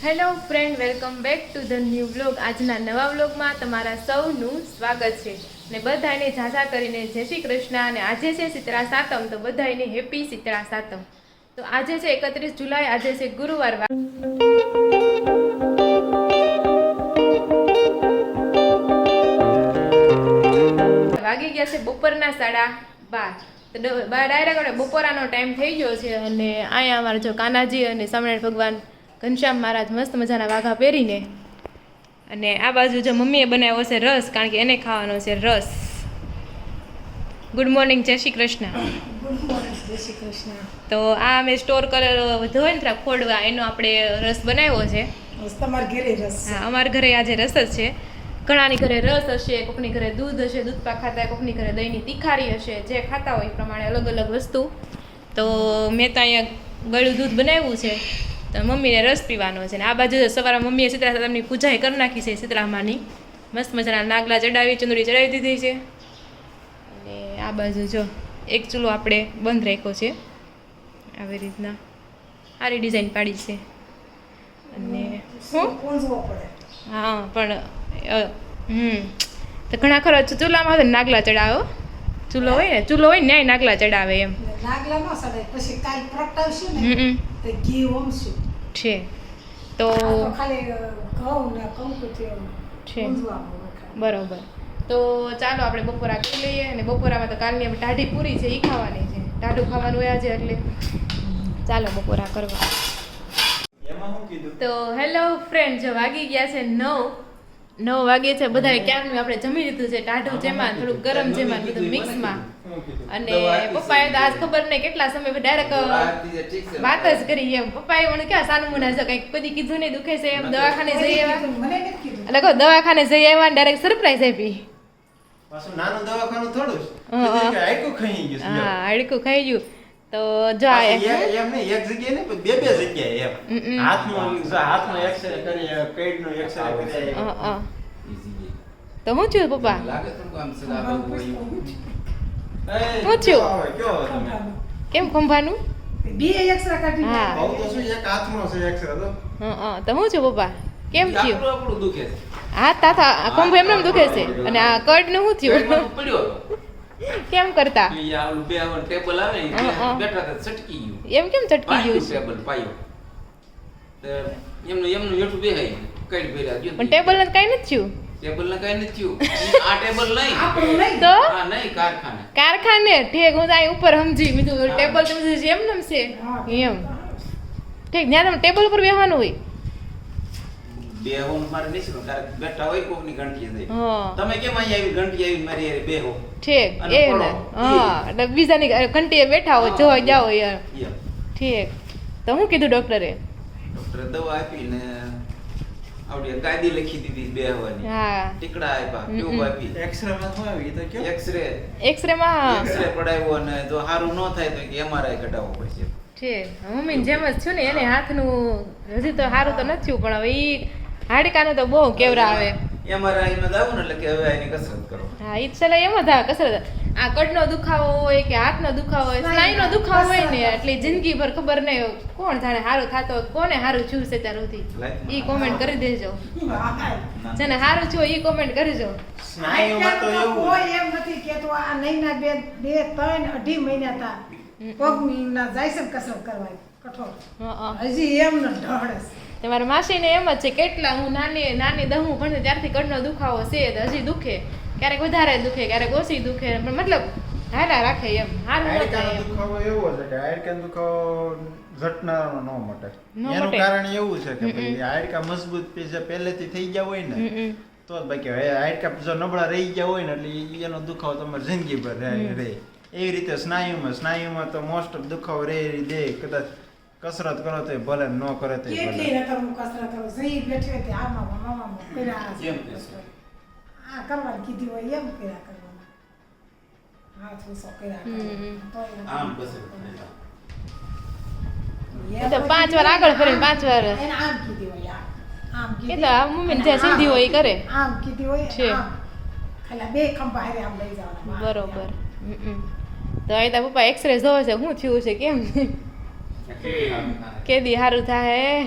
Hello friend, welcome back to the new vlog. આજના નવા વ્લોગમાં તમારા સૌનું સ્વાગત છે ને બધાને ઝાઝા કરીને જય શ્રી કૃષ્ણ. અને આજે છે શીતળા સાતમ, તો બધાને હેપી શીતળા સાતમ. તો આજે છે 31 જુલાઈ, આજે છે ગુરુવાર. વાગી ગયા છે બપોરના 12:30. તો ડાયરેક્ટ બપોરાનો ટાઈમ થઈ ગયો છે. અને અહીંયા અમારે જો કાનાજી અને સ્વામિનારાયણ ભગવાન ઘનશ્યામ મહારાજ મસ્ત મજાના વાઘા પહેરીને, અને આ બાજુ જો મમ્મીએ બનાવ્યો છે રસ, કારણ કે એને ખાવાનો છે રસ. ગુડ મોર્નિંગ, જય શ્રી કૃષ્ણ. ગુડ મોર્નિંગ, જય શ્રી કૃષ્ણ. તો આ અમે સ્ટોર કરેલો વધુ હોય ને થોડા ખોડવા, એનો આપણે રસ બનાવ્યો છે. તમારા ઘરે રસ? હા, અમારા ઘરે આજે રસ જ છે. ઘણાની ઘરે રસ હશે, કોકની ઘરે દૂધ હશે, દૂધ પાક ખાતા હોય, કોકની ઘરે દહીંની તીખારી હશે. જે ખાતા હોય એ પ્રમાણે અલગ અલગ વસ્તુ. તો મેં તો અહીંયા ગળ્યું દૂધ બનાવ્યું છે, તો મમ્મીને રસ પીવાનો છે. ને આ બાજુ સવારે મમ્મીએ શીતળા સાતમની પૂજા કરી નાખી છે. શીતળામાની મસ્ત મજાના નાગલા ચડાવી, ચંદડી ચડાવી દીધી છે. અને આ બાજુ જો એક ચૂલો આપણે બંધ રાખ્યો છે, આવી રીતના સારી ડિઝાઇન પાડી છે. અને હા, પણ તો ઘણા ખરો ચૂલામાં નાગલા ચડાવો. ચૂલો હોય ને ન્યાય નાગલા ચડાવે એમ. નાગલા નો સડાય, પછી કાલ પ્રગટાવશું ને તો ઘી ઓમશું છે. તો ખાલી ઘઉં ને કંકુથી છે, બરોબર. તો ચાલો આપણે બપોરા કરી લઈએ. અને બપોરામાં તો કાલની આપણે ટાઢી પૂરી છે, એ ખાવાની છે. ટાઢું ખાવાનું હોય આજે, એટલે ચાલો બપોરા કરવા. તો હેલો ફ્રેન્ડ, જો વાગી ગયા છે 9 વાગે છે. બધાએ ક્યારનું આપણે જમી લીધું છે. ટાઢું જેમાં, થોડુંક ગરમ જેમાં, બધું મિક્સમાં. અને પપ્પાએ તો આજ ખબર નહીં કેટલા સમય ડાયરેક્ટ વાત જ કરી એમ. પપ્પાએ મને ક્યાં સાનું મુના છે, કંઈક કદી કીધું નહીં, દુખે છે એમ. દવાખાને જઈ આવ્યા, એટલે કહો દવાખાને જઈ આવ્યા, ડાયરેક્ટ સરપ્રાઈઝ આપી. નાનું દવાખાનું થોડું હાડકું ખાઈ ગયું. હા, હાડકું ખાઈ ગયું. તો જો એમ નહીં, એક જગ્યાએ નહીં, બે જગ્યાએ એમ. હાથનો એક્સરે કરી, પેટનો એક્સરે કરી. તો હું છું પપ્પા, હું છું કેમ ખંભાનું? બે એક્સ્ટ્રા કાઢી. હા, બહુ તો શું, એક હાથનો છે એક્સરે તો. તો હું છું પપ્પા, કેમ થયું? આપણું દુખે છે. હા, તાથા ખંભ એમને દુખે છે. અને આ કડ નું શું થયું? પડ્યો કેમ કરતા ટેબલ આવે બેઠા હતા, છટકી ગયું. એમ કેમ ચટકી ગયું છે? ટેબલ પાયો તો એમનું હેઠું બેહાઈ કઈ ભર્યા ગયું. પણ ટેબલ ને કઈ નથી થયું. ટેબલ ને કઈ નથી થયું. આ ટેબલ નહીં, આપણું નહીં. તો આ નહીં, કારખાને. કારખાને ઠીક, હું તો અહીં ઉપર સમજી મીધું. ટેબલ તમે એમ નમ છે એમ ઠીક. ત્યાં તમે ટેબલ ઉપર બેહવાનું હોય. બેહવાનું મારે નહીં શીખવું. ક્યારેક બેઠા હોય કોકની ઘંટી દઈ. હા, તમે કેમ અહીં આવી ઘંટી આવી મારી હારે બેહો? ઠીક. અને એ પડો. ને હા, એટલે બીજાની ઘંટીએ બેઠા હોય, જોવા જાઓ યાર. એમ. ઠીક. તો હું કીધું ડોક્ટરે? ડોક્ટરે દવા આપીને આવડી ગાદી લખી દીધી બેહવાની. હા, ટીકડા આપ્યા, ટ્યુબ આપી. એક્સરે માં શું આવી તો કયો? એક્સરે માં એક્સરે પડાવ્યો, અને જો સારું ન થાય તો કે એમઆરઆઈ કઢાવવો પડશે. ઠીક. મમ્મીને જેમ જ છું ને, એને હાથનું હજી તો સારું તો નથી થયું, પણ હવે ઈ હાડકાનું તો બહુ કેવરા આવે. એમઆરઆઈ માં જાવ ને એટલે કે હવે એની કસરત કરો. હા, ઈ સલાહ એમ જ આવે કસરત. આ કડનો દુખાવો હોય કે હાથનો દુખાવો હોય, સ્નાયુનો દુખાવો હોય ને, એટલે જિંદગીભર ખબર નહીં હોય. કોણ જાણે સારું થતો હોય, કોને સારું થયું છે ત્યાર સુધી, ઈ કોમેન્ટ કરી દેજો. જેને સારું થયું ઈ કોમેન્ટ કરજો. સ્નાયુમાં તો એવું કોઈ એમ નથી કેતો આ નહીના બે 3 અઢી મહિના થા પગના જાય છે કસરત કરવા કઠોળ. હા, હજી એમ ન ઢળસ. તમારા માસીને એમ જ છે, કેટલા હું નાની દહું ભણતી ત્યારથી કડનો દુખાવો છે, તો હજી દુખે. ક્યારેક વધારે દુખે, ક્યારેક ઓછી દુખે, પણ મતલબ હાલા રાખે એમ. હારું ન થાય હાડકાનો એમ. દુખાવો એવો છે કે હાડકાનો દુખાવો ઝટનારાનો ન મટે. ન એનું મટે. કારણ એવું છે કે ભાઈ હાડકા મજબૂત જે પહેલેથી થઈ ગયા હોય ને તો જ બાકી હાડકા જો નબળા રહી ગયા હોય ને એટલે એનો દુખાવો તમારે જિંદગીભર રહે. એવી રીતે સ્નાયુમાં તો મોસ્ટ ઓફ દુખાવો રહે દે. કદાચ કસરત કરો તો ભલે, ન કરે તો કેટલી ભલે. રકમ કસરત કરો સહી બેઠી હતી આમાં કર્યા એમ છે. કે. આ કરવાની કીધી હોય એમ કર્યા કરવાના. હાથ ઊંચો કર્યા કરવાના. તોય આમ કસરત એ તો 5 વાર આગળ ફરીને 5 વાર એને આમ કીધી હોય આમ એ કીધી. તો આ મમ્મીને જે સીધી હોય એ કરે. આમ કીધી હોય છે. આમ. ખાલી બે ખંભા હારે આમ લઈ જવાના. બરોબર. તો અહીં તા પપ્પા એક્સરે જોવે છે, શું થયું છે, કેમ કેદી સારું થાય.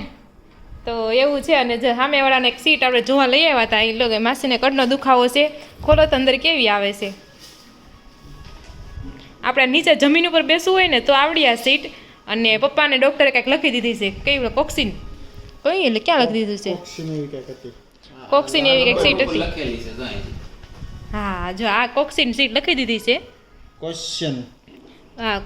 તો એવું છે. અને જે સામેવાળાને એક સીટ આપણે જોવા લઈ આવ્યા હતા, એ લોકો માસીને કડનો દુખાવો છે, ખોલો તો અંદર કેવી આવે છે. આપણે નીચે જમીન ઉપર બેસવું હોય ને તો આવડી આ સીટ. અને પપ્પાને ડૉક્ટરે કંઈક લખી દીધી છે, કઈ કોક્સિન કઈ એટલે ક્યાં લખી દીધું છે, કોક્સિન એવી કંઈક સીટ હતી. લખેલી છે જો અહીં. હા જો આ કોક્સિન સીટ લખી દીધી છે. ક્વેશ્ચન હા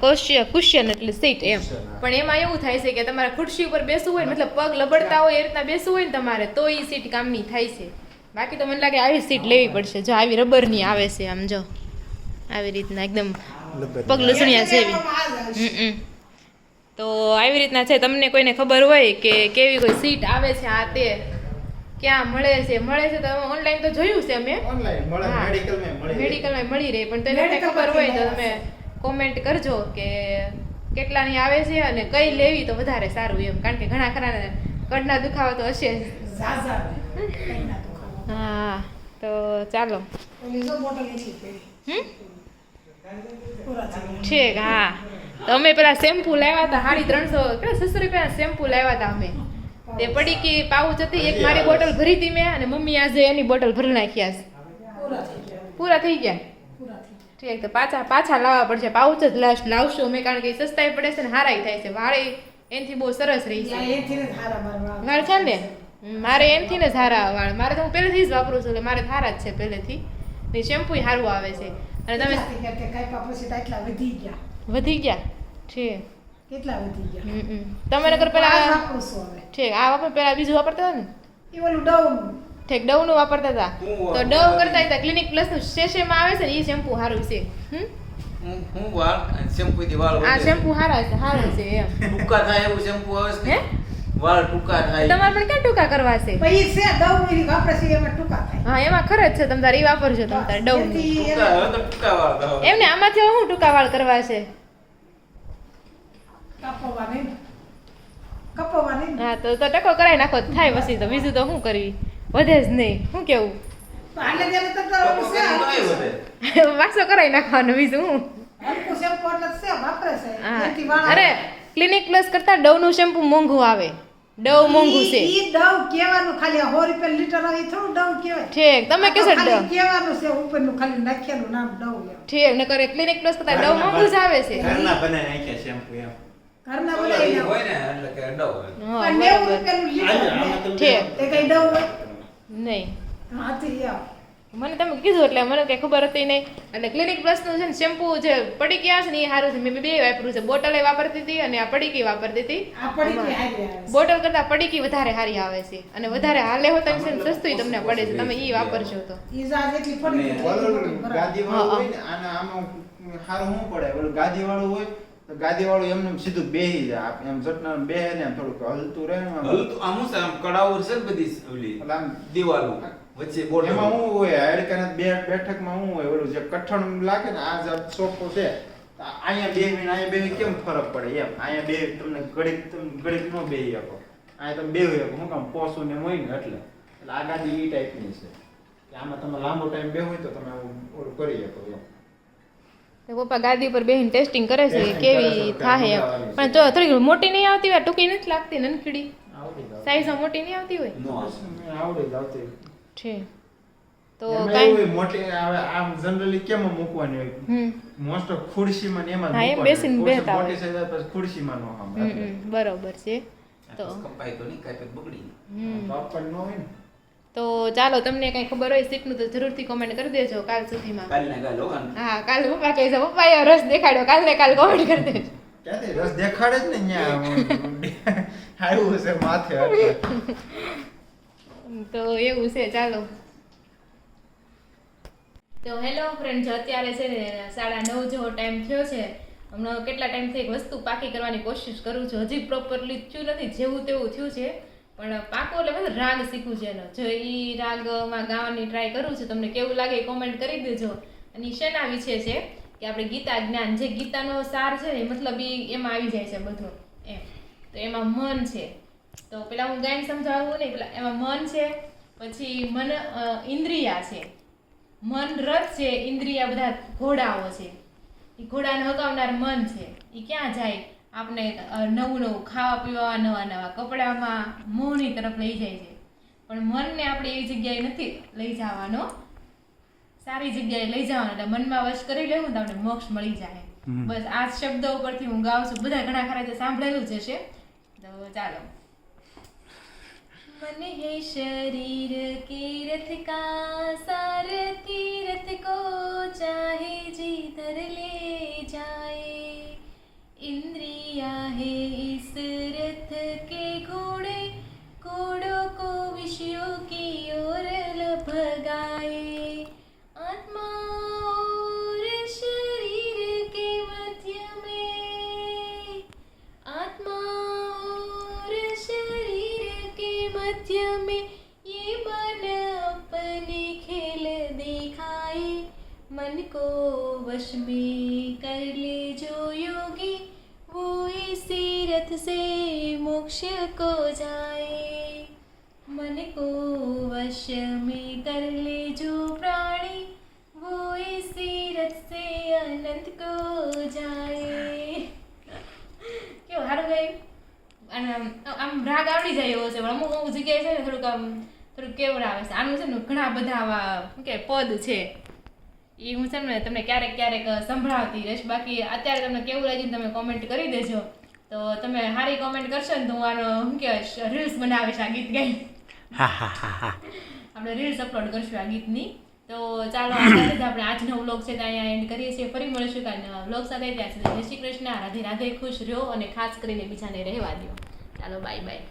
કુશિયન એટલે સીટ એમ. પણ એમાં એવું થાય છે કે તમારે ખુરશી ઉપર બેસવું હોય, મતલબ પગ લબડતા હોય એ રીતના બેસવું હોય ને તમારે, તો એ સીટ કામની થાય છે. બાકી તો મને લાગે આવી સીટ લેવી પડશે. જો આવી રબરની આવે છે, આમ જો આવી રીતના એકદમ પગ લસણિયા જેવી. તો આવી રીતના છે. તમને કોઈને ખબર હોય કે કેવી કોઈ સીટ આવે છે આ તે ક્યાં મળે છે તો ઓનલાઈન તો જોયું છે અમે, ઓનલાઈન મળે, હા. મેડિકલમાં મળે. મેડિકલમાં મળી રહે. પણ તમને ખબર હોય તો તમે કોમેન્ટ કરજો કે કેટલાની આવે છે અને કઈ લેવી તો વધારે સારું એમ. કારણ કે ઘણા ખરા કડના દુખાવા તો હશે જ. ઝાઝા કઈ ના દુખાવો. હા તો ચાલો. ઓલી જો બોટલ એટલી પડી. પૂરા થઈ ગયા. ઠીક. હા તો અમે પેલા શેમ્પુ લાવ્યા હતા 350 કેટલા 600 રૂપિયા શેમ્પુ લાવ્યા હતા અમે. તે પડીકી પાઉચ હતી, એક મારી બોટલ ભરી હતી મેં, અને મમ્મી આજે એની બોટલ ભરી નાખ્યા છે. પૂરા થઈ પૂરા થઈ ગયા. ગયા. પૂરા થઈ ગયા. ઠીક. તો પાછા લાવવા પડશે. પાઉચ જ લાવશું અમે, કારણ કે એ સસ્તાઈ પડે છે ને હારાઈ થાય છે. વાળે એનથી બહુ સરસ રહી છે. ત્યાં એથી ને ધારા મારવા. વાળ છે ને મારે એનથી ને સારા વાળ. મારે તો હું પહેલેથી જ વાપરું છું, એટલે મારે સારા જ છે પહેલેથી. ને શેમ્પુ સારું આવે છે. અને તમે કેટલા થઈ ગયા? કાંઈ પછી તો એટલા વધી ગયા. વધી ગયા છે. કેટલા વધી ગયા? તમે નકર આ પેલા વાપરું છું હવે. ઠીક. આ વાપર પેલા બીજું વાપરતા હતા ને? એ ઓલું ડવનું. ઠીક. ડવનું વાપરતા હતા. તો ડવ કરતા હતા ક્લિનિક પ્લસ નું શેશેમાં આવે છે ને, એ શેમ્પુ સારું છે. હું વાળ શેમ્પુ થી વાળ આ વધે. શેમ્પુ સારું છે એમ. ટૂંકા થાય એવું શેમ્પુ આવે છે હે? ને? વાળ ટૂંકા થાય. તમારે પણ ક્યાં ટૂંકા કરવા છે? પછી છે ડવ એની વાપરે છે એમાં ટૂંકા થાય. હા એમાં ખરે જ છે. તમે તારે એ વાપરજો તમે તારે ડવ. એથી ટૂંકા હવે તો ટૂંકા વાળ થાય. એમને આમાંથી હવે શું ટૂંકા વાળ કરવા છે? કાપવા નહીં. કપવા નહીં. હા તો ટકો કરાવી નાખો તો થાય. પછી તો બીજું તો શું કરવી, વધે જ નહીં. શું કેવું? હાલે ત્યારે તો ટપકો છે. કરીને તોય વધે. વાસો કરાવી નાખવાનો, બીજું હું. હલકું શેમ્પુ એટલે છે વાપરે છે. હા. એથી વાળ અરે ક્લિનિક પ્લસ કરતા ડવનું શેમ્પુ મોંઘું આવે. ડવ મોંઘું છે. ઈ ડવ કહેવાનું ખાલી 100 રૂપિયા લીટર આવે ઈ થોડું ડવ કહેવાય. ઠીક. તમે આ તો કહેશો ખાલી ડવ. કહેવાનું છે ઉપરનું ખાલી નાખેલું નામ ડવ એમ. ઠીક. નકર ક્લિનિક પ્લસ કરતા ડવ મોંઘું જ આવે છે. ઘરના બનાવી નાખ્યા શેમ્પુ એમ. ઘરના ઓલા બનાવી ઈ નાખો. હોય ને એટલે કે ડવ હોય. હા, પણ 90 બરાબર. રૂપિયાનું લીટર આમાં તમે ઠીક. તે કઈ ડવ હોય નહીં. હાથી યાર મને તમે કીધું એટલે મને કઈ ખબર હતી નહીં. એટલે ક્લિનિક પ્લસ નું છે ને શેમ્પુ જે પડીકી આવે છે ને એ સારું છે. મેં બે વાપર્યું છે. બોટલે વાપરતી હતી અને આ પડીકી વાપરતી હતી. આ પડી કે હારી આવે છે. બોટલ કરતા પડીકી વધારે સારી આવે છે અને વધારે હાલે હોય તો છે ને સસ્તું તમને પડે છે. તમે ઈ વાપરજો તો. ઈ જા જેટલી પડી અને એટલી બરાબર. ગાદી વાળું હોય ને આમાં સારું શું પડે, ઓલું ગાદી વાળું હોય તો ગાદી વાળું એમને સીધું બેહી જાય. એમ જટના બેહે ને આમ થોડુંક હલતું રહે ને આમ. હલતું આમ શું છે, આમ કડાઉર છે ને બધી ઓલી એટલે આમ દિવાલો વચ્ચે બોર્ડ એમાં શું હોય હાડકાના બેઠકમાં શું હોય, ઓલું જે કઠણ લાગે ને આ જે સોફો છે તો અહીંયા બેહીને અહીંયા બેહી કેમ ફરક પડે એમ. અહીંયા બે તમને ઘડીક ન બેહી શકો, અહીંયા તમે બેહી શકો. શું કામ પોસું ને હોય ને એટલે આ ગાદી ઈ ટાઈપની છે કે આમાં તમે લાંબો ટાઈમ બેહો હોય તો તમે ઓલું કરી શકો એમ. તો પપ્પા ગાદી પર બેહીને ટેસ્ટિંગ કરે છે Testing કેવી કરે છે, થાય એમ. મજા પણ જો થોડી મોટી નહીં આવતી હોય, ટૂંકી નથી લાગતી, નનકડી આવડી જાવ. સાઈઝમાં મોટી નહીં આવતી હોય. નો આવે. આવડી જાવતી. છે તો એમાં એવું કાંઈ હોય, મોટી હવે આમ જનરલી કેમ મૂકવાની હોય, મોસ્ટ ઓફ ખુરશીમાં ને એમાં જ હા, એમ મૂકવાની બેસીને હોય. બેહતા મોટી હોય. size હોય પછી ખુરશીમાં નો આમ બરોબર છે. તો કપાય તો નહીં કાંઈ પછી બગડી. બાપણ નો હોય ને. તો ચાલો તમને કઈ ખબર હોય સીટનું તો જરૂરથી કોમેન્ટ કરી દેજો કાલ સુધીમાં. કાલના કાલ હો કાન. હા કાલે પપ્પા કહે છે પપ્પાએ રસ દેખાડ્યો, કાલ ને કાલ કોમેન્ટ કરી દેજો. ક્યાંથી રસ દેખાડે જ ને ન્યા આવ્યું છે માથે એટલે. તો એવું છે. ચાલો તો હેલો ફ્રેન્ડ, અત્યારે છે ને 9:30 જેવો ટાઈમ થયો છે. હમણાં કેટલા ટાઈમથી એક વસ્તુ પાકી કરવાની કોશિશ કરું છું. હજી પ્રોપરલી થયું નથી, જેવું તેવું થયું છે. પણ પાકો એટલે બધું રાગ શીખવું છે એનો. જો એ રાગમાં ગાવાની ટ્રાય કરું છું. તમને કેવું લાગે એ કોમેન્ટ કરી દેજો. અને ઈ શેના વિશે છે કે આપણે ગીતા જ્ઞાન, જે ગીતાનો સાર છે ને મતલબ એમાં આવી જાય છે બધો એમ. તો એમાં મન છે. તો પેલા હું ગાઈને સમજાવું ને, પેલા એમાં મન છે, પછી મન ઇન્દ્રિયા છે, મન રથ છે, ઇન્દ્રિયા બધા ઘોડાઓ છે. એ ઘોડાને હકાવનાર મન છે. એ ક્યાં જાય? આપણે નવું નવું ખાવા પીવા, નવા નવા કપડામાં મોહની તરફ લઈ જાય છે. પણ મનને આપણે એવી જગ્યાએ નથી લઈ જવાનો, સારી જગ્યાએ લઈ જવાનો. એટલે મનમાં વશ કરી લેવું તો આપણે મોક્ષ મળી જાય. બસ આ શબ્દો ઉપરથી હું ગાઉં છું. બધા ઘણા ખરા જે સાંભળેલું જ હશે. તો ચાલો. मन है शरीर के रथ का सारथी, रथ को चाहे जिधर ले जाए. इंद्रिया है इस रथ के घोड़े, घोड़ों को विषयों की ओर भगाए. आत्मा और शरीर के मध्य में, आत्मा और शरीर के मध्य में ये मन अपने खेल दिखाए. मन को वश में कर ले जो योगी, वो इसी रथ से मोक्ष को जाए. मन को वश में कर ले जो प्राणी, वो इसी रथ से अनंत को जाए. કેવું સારું ગાયું? અને આમ રાગ આવડી જાય એવો છે, પણ અમુક અમુક જગ્યાએ છે ને થોડુંક કેવું આવે છે. આનું છે ને ઘણા બધા આવા શું કે પદ છે, એ હું છે ને તમને ક્યારેક ક્યારેક સંભળાવતી રહીશ. બાકી અત્યારે તમને કેવું લાગ્યું તમે કોમેન્ટ કરી દેજો. તો તમે સારી કોમેન્ટ કરશો ને તો હું આનો શું કહેવાય રીલ્સ બનાવીશ આ ગીત ગાઈ. આપણે રીલ્સ અપલોડ કરશું આ ગીતની. તો ચાલો અત્યારે જ આપણે આજનો વ્લોગ છે ત્યાં અહીંયા એન્ડ કરીએ છીએ. ફરી મળીશું કાંઈ નવા વ્લોગ સાથે. ત્યાં સુધી જય શ્રી કૃષ્ણ, રાધે રાધે, ખુશ રહ્યો અને ખાસ કરીને બીજાને રહેવા દો. ચાલો બાય બાય.